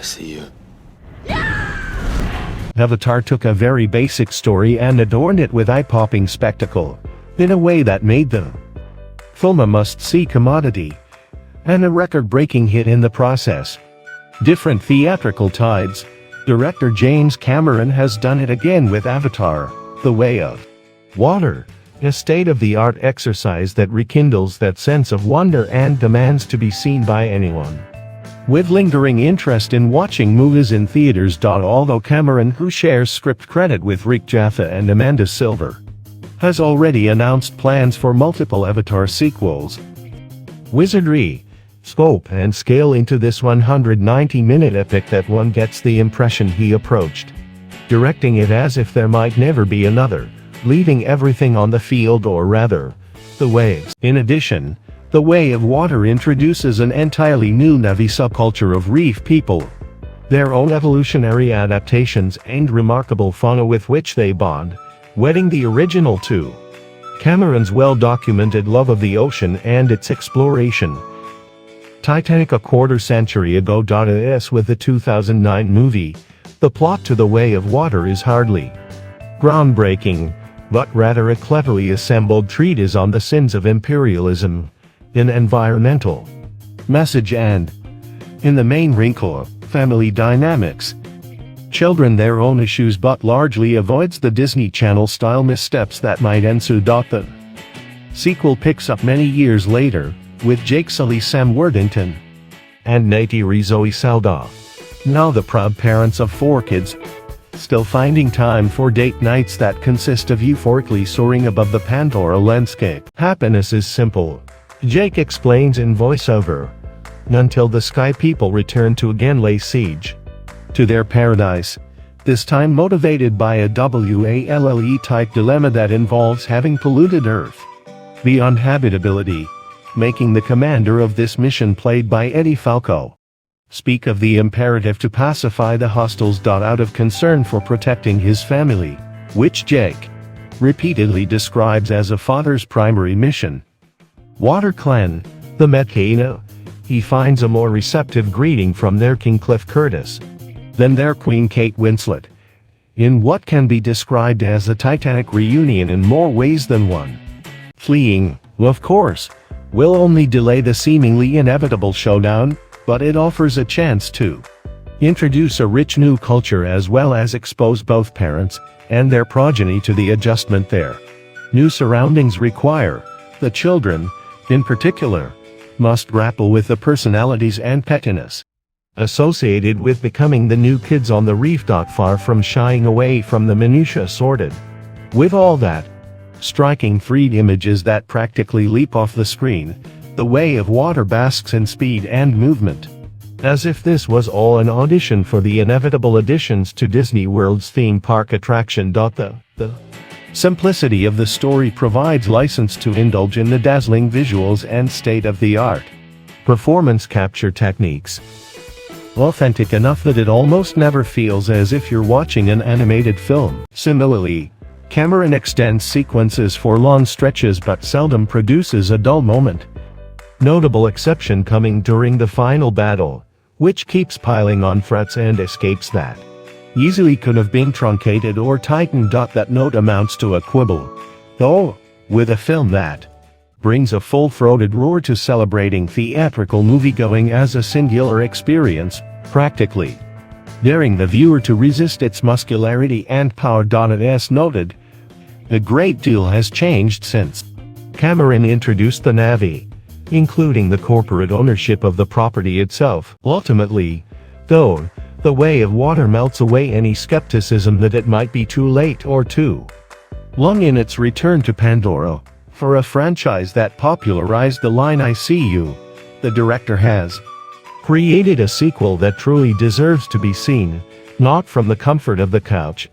see you. Avatar took a very basic story and adorned it with eye-popping spectacle, in a way that made the film a must-see commodity, and a record-breaking hit in the process. Different theatrical tides, director James Cameron has done it again with Avatar, The Way of Water, a state-of-the-art exercise that rekindles that sense of wonder and demands to be seen by anyone with lingering interest in watching movies in theaters. Although Cameron, who shares script credit with Rick Jaffa and Amanda Silver, has already announced plans for multiple Avatar sequels, wizardry, scope and scale into this 190-minute epic that one gets the impression he approached directing it as if there might never be another, leaving everything on the field, or rather, the waves. In addition, The Way of Water introduces an entirely new Na'vi subculture of reef people, their own evolutionary adaptations and remarkable fauna with which they bond, wedding the original to Cameron's well-documented love of the ocean and its exploration. Titanic a quarter-century ago. As with the 2009 movie, the plot to The Way of Water is hardly groundbreaking, but rather a cleverly assembled treatise on the sins of imperialism, an environmental message and, in the main wrinkle, family dynamics. Children their own issues, but largely avoids the Disney Channel-style missteps that might ensue. The sequel picks up many years later, with Jake Sully, Sam Worthington, and Neytiri Zoe Saldana, now the proud parents of 4 kids, still finding time for date nights that consist of euphorically soaring above the Pandora landscape. Happiness is simple, Jake explains in voiceover, until the Sky People return to again lay siege to their paradise, this time motivated by a WALLE-type dilemma that involves having polluted Earth beyond habitability, making the commander of this mission, played by Eddie Falco, speak of the imperative to pacify the hostiles. Out of concern for protecting his family, which Jake repeatedly describes as a father's primary mission. Water Clan, the Metkina, he finds a more receptive greeting from their King Cliff Curtis than their Queen Kate Winslet, in what can be described as a Titanic reunion in more ways than one. Fleeing, of course, will only delay the seemingly inevitable showdown, but it offers a chance to introduce a rich new culture as well as expose both parents and their progeny to the adjustment their new surroundings require. The children, in particular, must grapple with the personalities and pettiness associated with becoming the new kids on the reef. Far from shying away from the minutiae sorted with all that striking 3D images that practically leap off the screen, The Way of Water basks in speed and movement, as if this was all an audition for the inevitable additions to Disney World's theme park attraction. The simplicity of the story provides license to indulge in the dazzling visuals and state-of-the-art performance capture techniques, authentic enough that it almost never feels as if you're watching an animated film. Similarly, Cameron extends sequences for long stretches but seldom produces a dull moment. Notable exception coming during the final battle, which keeps piling on threats and escapes that easily could have been truncated or tightened. That note amounts to a quibble, though, with a film that brings a full-throated roar to celebrating theatrical moviegoing as a singular experience, practically daring the viewer to resist its muscularity and power. As noted, a great deal has changed since Cameron introduced the Na'vi, including the corporate ownership of the property itself. Ultimately, though, The Way of Water melts away any skepticism that it might be too late or too long in its return to Pandora. For a franchise that popularized the line "I see you," the director has created a sequel that truly deserves to be seen, not from the comfort of the couch,